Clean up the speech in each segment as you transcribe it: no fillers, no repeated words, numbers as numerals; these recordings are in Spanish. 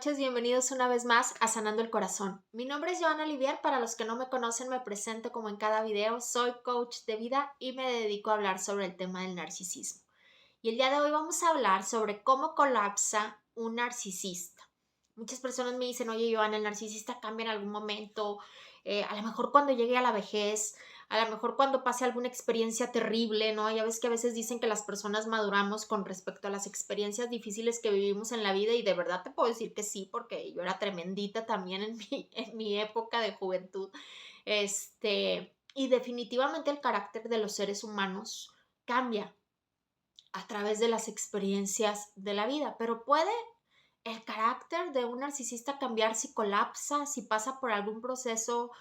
noches, bienvenidos una vez más a Sanando el Corazón. Mi nombre es Joana Olivier, para los que no me conocen me presento como en cada video, soy coach de vida y me dedico a hablar sobre el tema del narcisismo. Y el día de hoy vamos a hablar sobre cómo colapsa un narcisista. Muchas personas me dicen, oye Joana, el narcisista cambia en algún momento, a lo mejor cuando llegue a la vejez, a lo mejor cuando pase alguna experiencia terrible, ¿no? Ya ves que a veces dicen que las personas maduramos con respecto a las experiencias difíciles que vivimos en la vida y de verdad te puedo decir que sí, porque yo era tremendita también en mi época de juventud. Y definitivamente el carácter de los seres humanos cambia a través de las experiencias de la vida, pero puede el carácter de un narcisista cambiar si colapsa, si pasa por algún proceso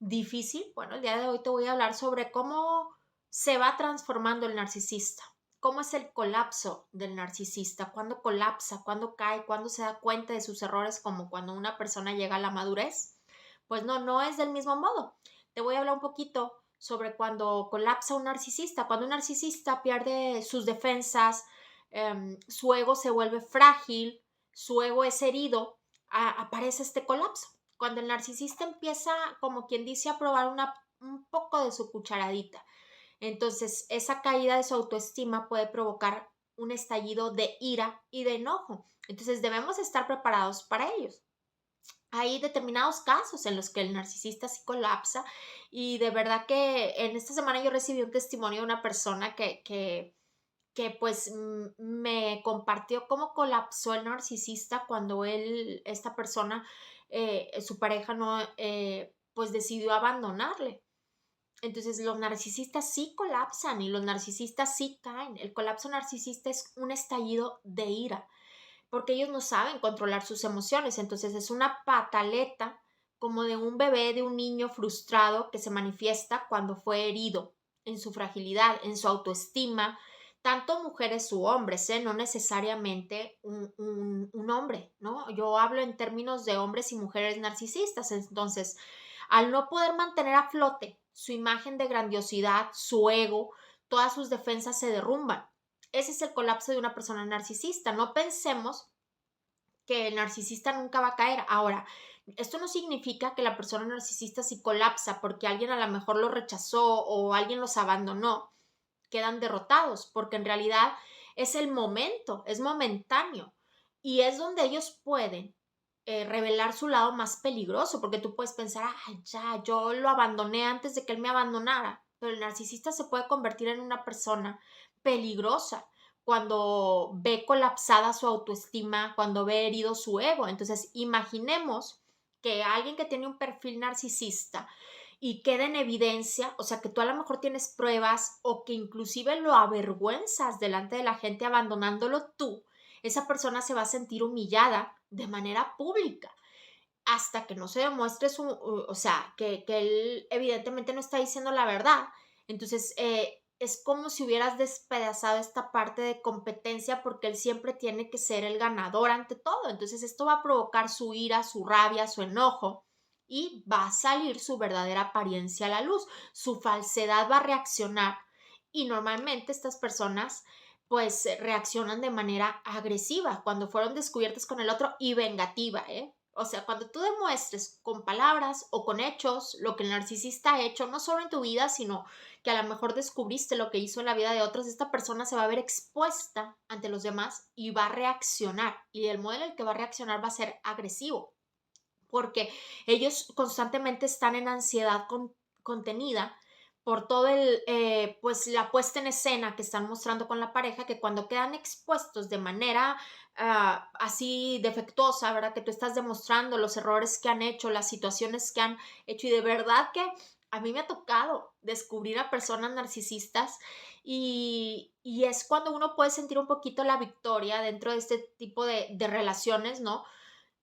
difícil. Bueno, el día de hoy te voy a hablar sobre cómo se va transformando el narcisista, cómo es el colapso del narcisista, cuándo colapsa, cuándo cae, cuándo se da cuenta de sus errores, como cuando una persona llega a la madurez. Pues no es del mismo modo. Te voy a hablar un poquito sobre cuando colapsa un narcisista, cuando un narcisista pierde sus defensas, su ego se vuelve frágil, su ego es herido, aparece este colapso. Cuando el narcisista empieza, como quien dice, a probar un poco de su cucharadita, entonces esa caída de su autoestima puede provocar un estallido de ira y de enojo. Entonces debemos estar preparados para ellos. Hay determinados casos en los que el narcisista sí colapsa y de verdad que en esta semana yo recibí un testimonio de una persona que pues me compartió cómo colapsó el narcisista cuando esta persona, su pareja no, pues decidió abandonarle. Entonces los narcisistas sí colapsan y los narcisistas sí caen. El colapso narcisista es un estallido de ira porque ellos no saben controlar sus emociones. Entonces es una pataleta como de un bebé, de un niño frustrado que se manifiesta cuando fue herido en su fragilidad, en su autoestima, tanto mujeres u hombres, no necesariamente un hombre, ¿no? Yo hablo en términos de hombres y mujeres narcisistas. Entonces, al no poder mantener a flote su imagen de grandiosidad, su ego, todas sus defensas se derrumban. Ese es el colapso de una persona narcisista. No pensemos que el narcisista nunca va a caer. Ahora, esto no significa que la persona narcisista si colapsa porque alguien a lo mejor lo rechazó o alguien los abandonó, quedan derrotados, porque en realidad es el momento, es momentáneo y es donde ellos pueden revelar su lado más peligroso, porque tú puedes pensar, ya, yo lo abandoné antes de que él me abandonara, pero el narcisista se puede convertir en una persona peligrosa cuando ve colapsada su autoestima, cuando ve herido su ego. Entonces, imaginemos que alguien que tiene un perfil narcisista y queda en evidencia, o sea, que tú a lo mejor tienes pruebas o que inclusive lo avergüenzas delante de la gente abandonándolo tú, esa persona se va a sentir humillada de manera pública hasta que no se demuestre o sea, que él evidentemente no está diciendo la verdad. Entonces, es como si hubieras despedazado esta parte de competencia porque él siempre tiene que ser el ganador ante todo. Entonces, esto va a provocar su ira, su rabia, su enojo y va a salir su verdadera apariencia a la luz. Su falsedad va a reaccionar y normalmente estas personas pues reaccionan de manera agresiva cuando fueron descubiertas con el otro y vengativa, ¿eh? O sea, cuando tú demuestres con palabras o con hechos lo que el narcisista ha hecho, no solo en tu vida, sino que a lo mejor descubriste lo que hizo en la vida de otros, esta persona se va a ver expuesta ante los demás y va a reaccionar. Y el modelo en el que va a reaccionar va a ser agresivo, porque ellos constantemente están en ansiedad contenida por todo pues la puesta en escena que están mostrando con la pareja, que cuando quedan expuestos de manera así defectuosa, ¿verdad? Que tú estás demostrando los errores que han hecho, las situaciones que han hecho, y de verdad que a mí me ha tocado descubrir a personas narcisistas y es cuando uno puede sentir un poquito la victoria dentro de este tipo de relaciones, ¿no?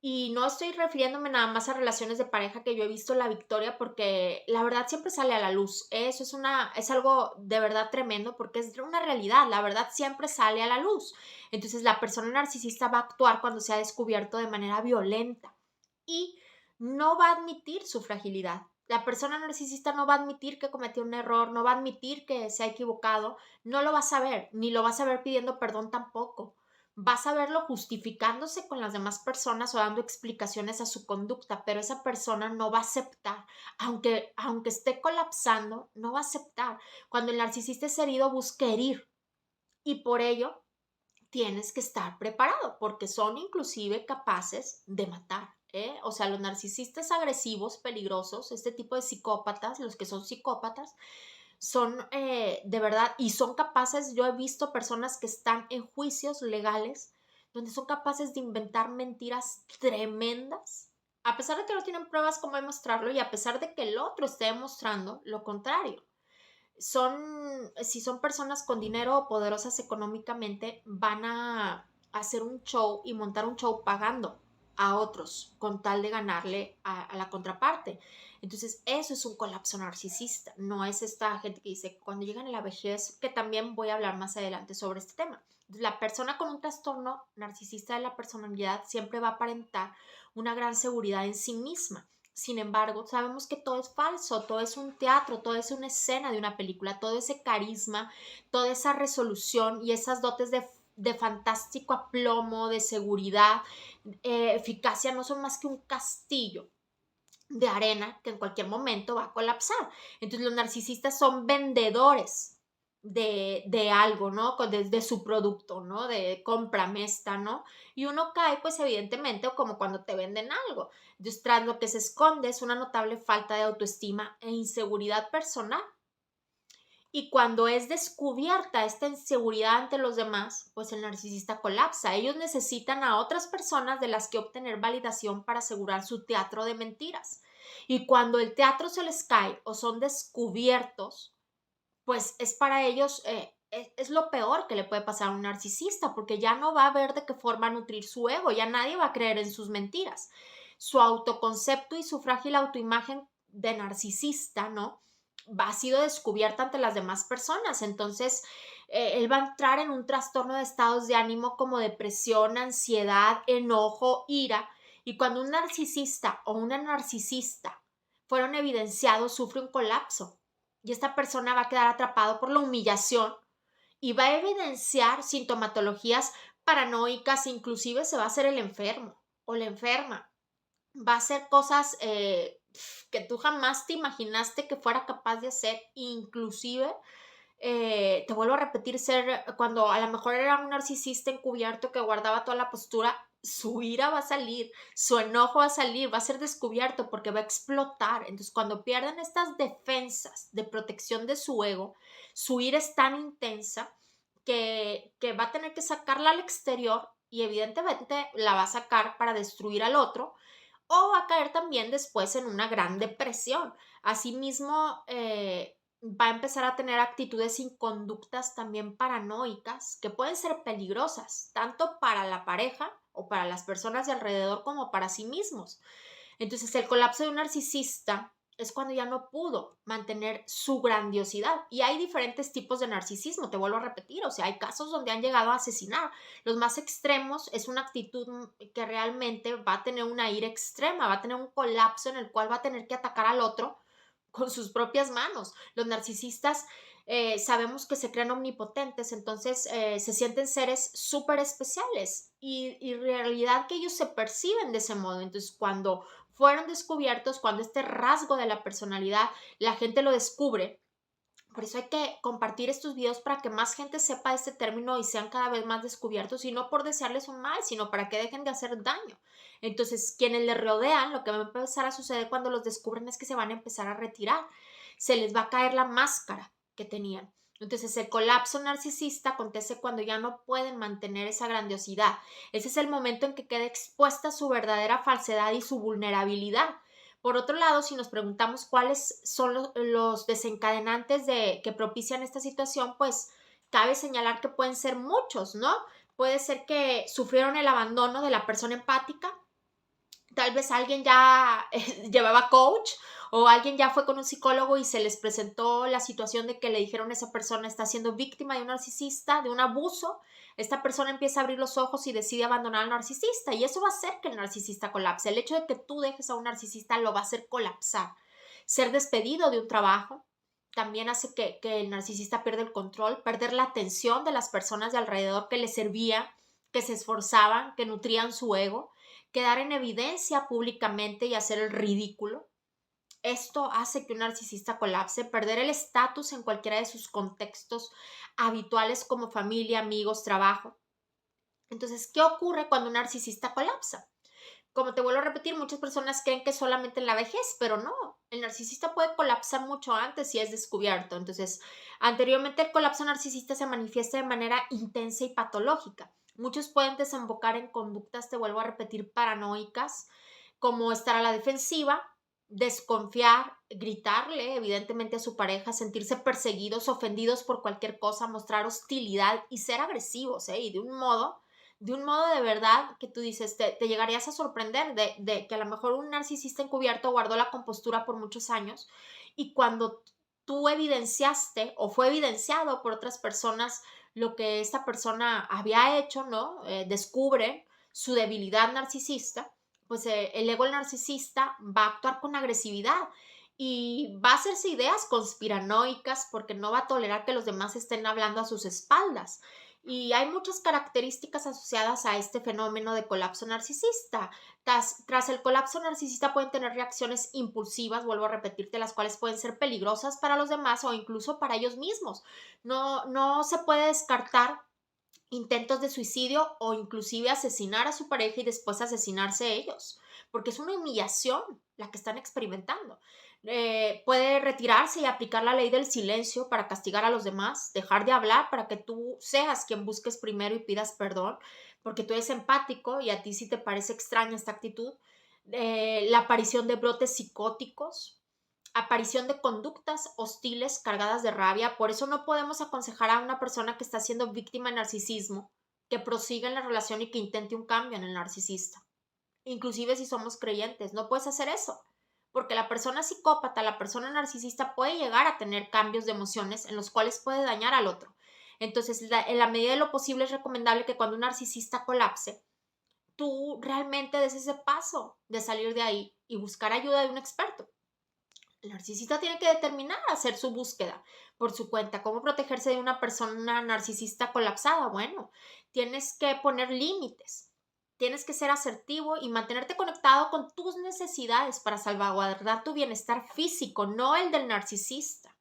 Y no estoy refiriéndome nada más a relaciones de pareja que yo he visto la victoria porque la verdad siempre sale a la luz. Eso es algo de verdad tremendo porque es una realidad. La verdad siempre sale a la luz. Entonces la persona narcisista va a actuar cuando se ha descubierto de manera violenta y no va a admitir su fragilidad. La persona narcisista no va a admitir que cometió un error, no va a admitir que se ha equivocado, no lo va a saber, ni lo va a saber pidiendo perdón tampoco. vas a verlo justificándose con las demás personas o dando explicaciones a su conducta, pero esa persona no va a aceptar, aunque esté colapsando, no va a aceptar. Cuando el narcisista es herido, busca herir y por ello tienes que estar preparado porque son inclusive capaces de matar. O sea, los narcisistas agresivos, peligrosos, este tipo de psicópatas, los que son psicópatas, son de verdad, y son capaces, yo he visto personas que están en juicios legales donde son capaces de inventar mentiras tremendas, a pesar de que no tienen pruebas como demostrarlo y a pesar de que el otro esté demostrando lo contrario. Si son personas con dinero o poderosas económicamente, van a hacer un show y montar un show pagando a otros con tal de ganarle a la contraparte. Entonces, eso es un colapso narcisista. No es esta gente que dice, cuando llegan a la vejez, que también voy a hablar más adelante sobre este tema. Entonces, la persona con un trastorno narcisista de la personalidad siempre va a aparentar una gran seguridad en sí misma. Sin embargo, sabemos que todo es falso, todo es un teatro, todo es una escena de una película, todo ese carisma, toda esa resolución y esas dotes de fantástico aplomo, de seguridad, eficacia, no son más que un castillo de arena que en cualquier momento va a colapsar. Entonces los narcisistas son vendedores de algo, ¿no? De su producto, ¿no? De cómprame esta, ¿no? Y uno cae, pues evidentemente, como cuando te venden algo. Entonces, tras lo que se esconde es una notable falta de autoestima e inseguridad personal. Y cuando es descubierta esta inseguridad ante los demás, pues el narcisista colapsa. Ellos necesitan a otras personas de las que obtener validación para asegurar su teatro de mentiras. Y cuando el teatro se les cae o son descubiertos, pues es para ellos, es lo peor que le puede pasar a un narcisista, porque ya no va a ver de qué forma nutrir su ego, ya nadie va a creer en sus mentiras. Su autoconcepto y su frágil autoimagen de narcisista, ¿no? Ha sido descubierta ante las demás personas. Entonces, él va a entrar en un trastorno de estados de ánimo como depresión, ansiedad, enojo, ira. Y cuando un narcisista o una narcisista fueron evidenciados, sufre un colapso. Y esta persona va a quedar atrapado por la humillación y va a evidenciar sintomatologías paranoicas, inclusive se va a hacer el enfermo o la enferma. Va a hacer cosas que tú jamás te imaginaste que fuera capaz de hacer, inclusive te vuelvo a repetir, ser cuando a lo mejor era un narcisista encubierto que guardaba toda la postura, su ira va a salir, su enojo va a salir, va a ser descubierto porque va a explotar. Entonces, cuando pierden estas defensas de protección de su ego, su ira es tan intensa que va a tener que sacarla al exterior y evidentemente la va a sacar para destruir al otro o va a caer también después en una gran depresión. Asimismo, va a empezar a tener actitudes y conductas también paranoicas que pueden ser peligrosas, tanto para la pareja o para las personas de alrededor como para sí mismos. Entonces, el colapso de un narcisista es cuando ya no pudo mantener su grandiosidad. Y hay diferentes tipos de narcisismo, te vuelvo a repetir, o sea, hay casos donde han llegado a asesinar. Los más extremos es una actitud que realmente va a tener una ira extrema, va a tener un colapso en el cual va a tener que atacar al otro con sus propias manos. Los narcisistas sabemos que se creen omnipotentes, entonces se sienten seres súper especiales y en realidad que ellos se perciben de ese modo. Entonces, cuando fueron descubiertos, cuando este rasgo de la personalidad la gente lo descubre, por eso hay que compartir estos videos para que más gente sepa este término y sean cada vez más descubiertos y no por desearles un mal, sino para que dejen de hacer daño. Entonces, quienes les rodean, lo que va a empezar a suceder cuando los descubren es que se van a empezar a retirar. Se les va a caer la máscara que tenían. Entonces, el colapso narcisista acontece cuando ya no pueden mantener esa grandiosidad. Ese es el momento en que queda expuesta su verdadera falsedad y su vulnerabilidad. Por otro lado, si nos preguntamos cuáles son los desencadenantes que propician esta situación, pues cabe señalar que pueden ser muchos, ¿no? Puede ser que sufrieron el abandono de la persona empática, tal vez alguien ya llevaba coach o alguien ya fue con un psicólogo y se les presentó la situación de que le dijeron a esa persona está siendo víctima de un narcisista, de un abuso. Esta persona empieza a abrir los ojos y decide abandonar al narcisista y eso va a hacer que el narcisista colapse. El hecho de que tú dejes a un narcisista lo va a hacer colapsar. Ser despedido de un trabajo también hace que el narcisista pierda el control, perder la atención de las personas de alrededor que le servía que se esforzaban, que nutrían su ego, quedar en evidencia públicamente y hacer el ridículo. Esto hace que un narcisista colapse, perder el estatus en cualquiera de sus contextos habituales como familia, amigos, trabajo. Entonces, ¿qué ocurre cuando un narcisista colapsa? Como te vuelvo a repetir, muchas personas creen que solamente en la vejez, pero no. El narcisista puede colapsar mucho antes si es descubierto. Entonces, anteriormente el colapso narcisista se manifiesta de manera intensa y patológica. Muchos pueden desembocar en conductas, te vuelvo a repetir, paranoicas, como estar a la defensiva, desconfiar, gritarle evidentemente a su pareja, sentirse perseguidos, ofendidos por cualquier cosa, mostrar hostilidad y ser agresivos, ¿eh? Y de un modo de verdad que tú dices, te llegarías a sorprender de que a lo mejor un narcisista encubierto guardó la compostura por muchos años y cuando tú evidenciaste o fue evidenciado por otras personas lo que esta persona había hecho, ¿no? Descubre su debilidad narcisista, pues el ego narcisista va a actuar con agresividad y va a hacerse ideas conspiranoicas porque no va a tolerar que los demás estén hablando a sus espaldas. Y hay muchas características asociadas a este fenómeno de colapso narcisista. Tras el colapso narcisista pueden tener reacciones impulsivas, vuelvo a repetirte, las cuales pueden ser peligrosas para los demás o incluso para ellos mismos. No se puede descartar intentos de suicidio o inclusive asesinar a su pareja y después asesinarse ellos, porque es una humillación la que están experimentando. Puede retirarse y aplicar la ley del silencio para castigar a los demás, dejar de hablar para que tú seas quien busques primero y pidas perdón, porque tú eres empático y a ti sí te parece extraña esta actitud. La aparición de brotes psicóticos, aparición de conductas hostiles cargadas de rabia. Por eso no podemos aconsejar a una persona que está siendo víctima de narcisismo que prosiga en la relación y que intente un cambio en el narcisista. Inclusive si somos creyentes, no puedes hacer eso. Porque la persona psicópata, la persona narcisista puede llegar a tener cambios de emociones en los cuales puede dañar al otro. Entonces, en la medida de lo posible es recomendable que cuando un narcisista colapse, tú realmente des ese paso de salir de ahí y buscar ayuda de un experto. El narcisista tiene que determinar hacer su búsqueda por su cuenta. ¿Cómo protegerse de una persona narcisista colapsada? Bueno, tienes que poner límites. Tienes que ser asertivo y mantenerte conectado con tus necesidades para salvaguardar tu bienestar físico, no el del narcisista.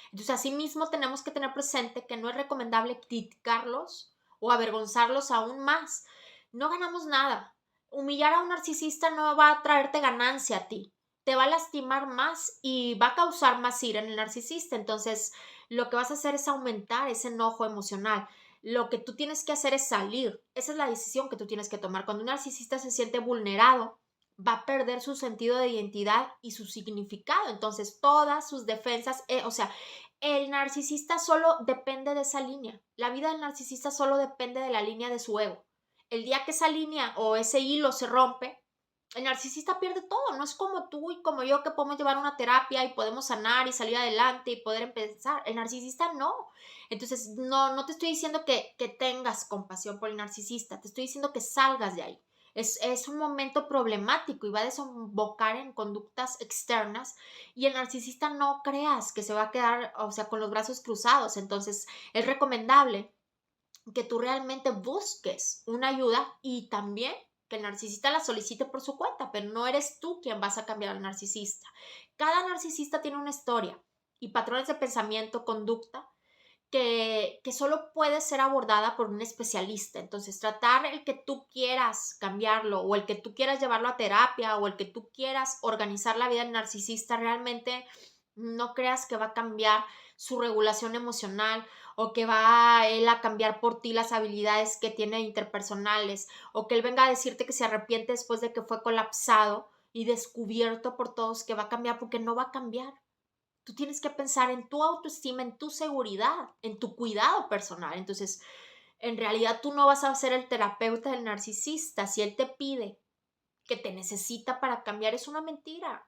Entonces, asimismo, tenemos que tener presente que no es recomendable criticarlos o avergonzarlos aún más. No ganamos nada. Humillar a un narcisista no va a traerte ganancia a ti. Te va a lastimar más y va a causar más ira en el narcisista. Entonces, lo que vas a hacer es aumentar ese enojo emocional. Lo que tú tienes que hacer es salir. Esa es la decisión que tú tienes que tomar. Cuando un narcisista se siente vulnerado, va a perder su sentido de identidad y su significado. Entonces, todas sus defensas, el narcisista solo depende de esa línea. La vida del narcisista solo depende de la línea de su ego. El día que esa línea o ese hilo se rompe, el narcisista pierde todo. No es como tú y como yo que podemos llevar una terapia y podemos sanar y salir adelante y poder empezar. El narcisista no. Entonces, no te estoy diciendo que tengas compasión por el narcisista. Te estoy diciendo que salgas de ahí. Es un momento problemático y va a desembocar en conductas externas y el narcisista no creas que se va a quedar, con los brazos cruzados. Entonces, es recomendable que tú realmente busques una ayuda y también que el narcisista la solicite por su cuenta, pero no eres tú quien vas a cambiar al narcisista. Cada narcisista tiene una historia y patrones de pensamiento, conducta que solo puede ser abordada por un especialista. Entonces, tratar el que tú quieras cambiarlo o el que tú quieras llevarlo a terapia o el que tú quieras organizar la vida del narcisista, realmente no creas que va a cambiar su regulación emocional o que va él a cambiar por ti las habilidades que tiene interpersonales o que él venga a decirte que se arrepiente después de que fue colapsado y descubierto por todos, que va a cambiar, porque no va a cambiar. Tú tienes que pensar en tu autoestima, en tu seguridad, en tu cuidado personal. Entonces, en realidad tú no vas a ser el terapeuta del narcisista. Si él te pide que te necesita para cambiar, es una mentira.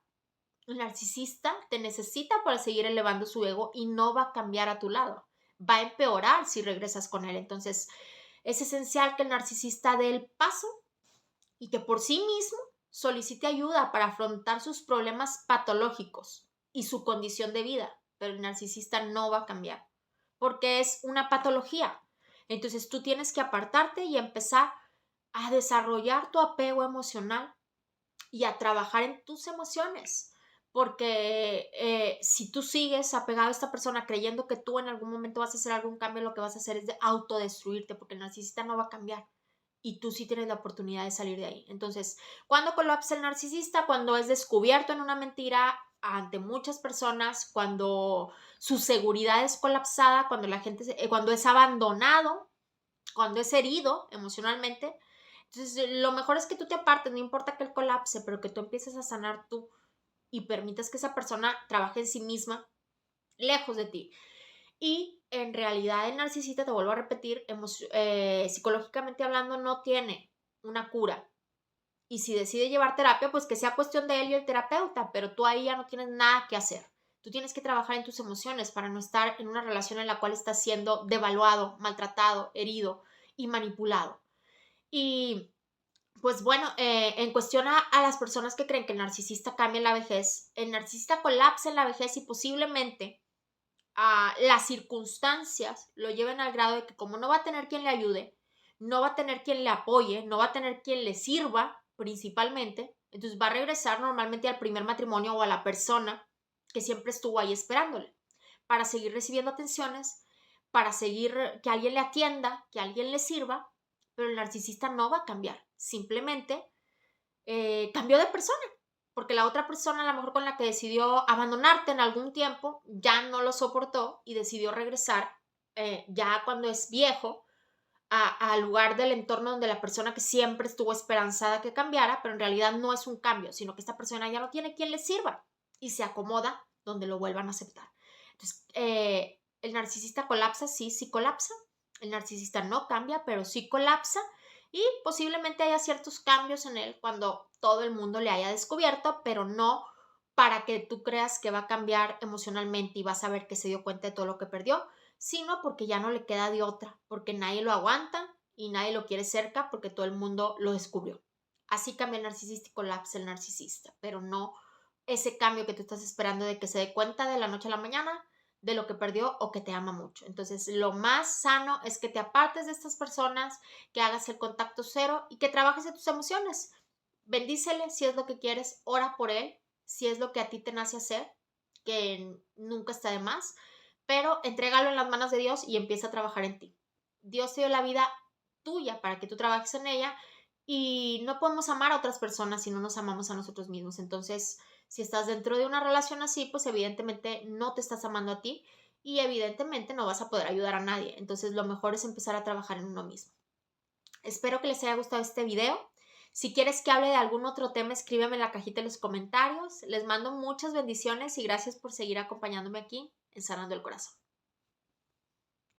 El narcisista te necesita para seguir elevando su ego y no va a cambiar a tu lado. Va a empeorar si regresas con él. Entonces, es esencial que el narcisista dé el paso y que por sí mismo solicite ayuda para afrontar sus problemas patológicos y su condición de vida, pero el narcisista no va a cambiar porque es una patología. Entonces tú tienes que apartarte y empezar a desarrollar tu apego emocional y a trabajar en tus emociones. Porque si tú sigues apegado a esta persona creyendo que tú en algún momento vas a hacer algún cambio, lo que vas a hacer es de autodestruirte, porque el narcisista no va a cambiar y tú sí tienes la oportunidad de salir de ahí. Entonces, ¿cuándo colapsa el narcisista? Cuando es descubierto en una mentira ante muchas personas, cuando su seguridad es colapsada, cuando la gente, cuando es abandonado, cuando es herido emocionalmente. Entonces, lo mejor es que tú te apartes, no importa que él colapse, pero que tú empieces a sanar tú y permitas que esa persona trabaje en sí misma, lejos de ti. Y en realidad el narcisista, te vuelvo a repetir, psicológicamente hablando, no tiene una cura. Y si decide llevar terapia, pues que sea cuestión de él y el terapeuta, pero tú ahí ya no tienes nada que hacer. Tú tienes que trabajar en tus emociones para no estar en una relación en la cual estás siendo devaluado, maltratado, herido y manipulado. Y pues bueno, en cuestión a las personas que creen que el narcisista cambia en la vejez, el narcisista colapsa en la vejez y posiblemente las circunstancias lo lleven al grado de que como no va a tener quien le ayude, no va a tener quien le apoye, no va a tener quien le sirva principalmente, entonces va a regresar normalmente al primer matrimonio o a la persona que siempre estuvo ahí esperándole para seguir recibiendo atenciones, para seguir que alguien le atienda, que alguien le sirva, pero el narcisista no va a cambiar, simplemente cambió de persona, porque la otra persona, a lo mejor con la que decidió abandonarte en algún tiempo, ya no lo soportó y decidió regresar ya cuando es viejo al lugar del entorno donde la persona que siempre estuvo esperanzada que cambiara, pero en realidad no es un cambio, sino que esta persona ya no tiene quien le sirva y se acomoda donde lo vuelvan a aceptar. Entonces, el narcisista colapsa, sí, sí colapsa. El narcisista no cambia, pero sí colapsa y posiblemente haya ciertos cambios en él cuando todo el mundo le haya descubierto, pero no para que tú creas que va a cambiar emocionalmente y vas a ver que se dio cuenta de todo lo que perdió, sino porque ya no le queda de otra, porque nadie lo aguanta y nadie lo quiere cerca porque todo el mundo lo descubrió. Así cambia el narcisista y colapsa el narcisista, pero no ese cambio que tú estás esperando de que se dé cuenta de la noche a la mañana de lo que perdió o que te ama mucho. Entonces, lo más sano es que te apartes de estas personas, que hagas el contacto cero y que trabajes en tus emociones. Bendícele si es lo que quieres, ora por él, si es lo que a ti te nace hacer, que nunca está de más, pero entrégalo en las manos de Dios y empieza a trabajar en ti. Dios te dio la vida tuya para que tú trabajes en ella y no podemos amar a otras personas si no nos amamos a nosotros mismos. Entonces, si estás dentro de una relación así, pues evidentemente no te estás amando a ti y evidentemente no vas a poder ayudar a nadie. Entonces, lo mejor es empezar a trabajar en uno mismo. Espero que les haya gustado este video. Si quieres que hable de algún otro tema, escríbeme en la cajita de los comentarios. Les mando muchas bendiciones y gracias por seguir acompañándome aquí en Sanando el Corazón.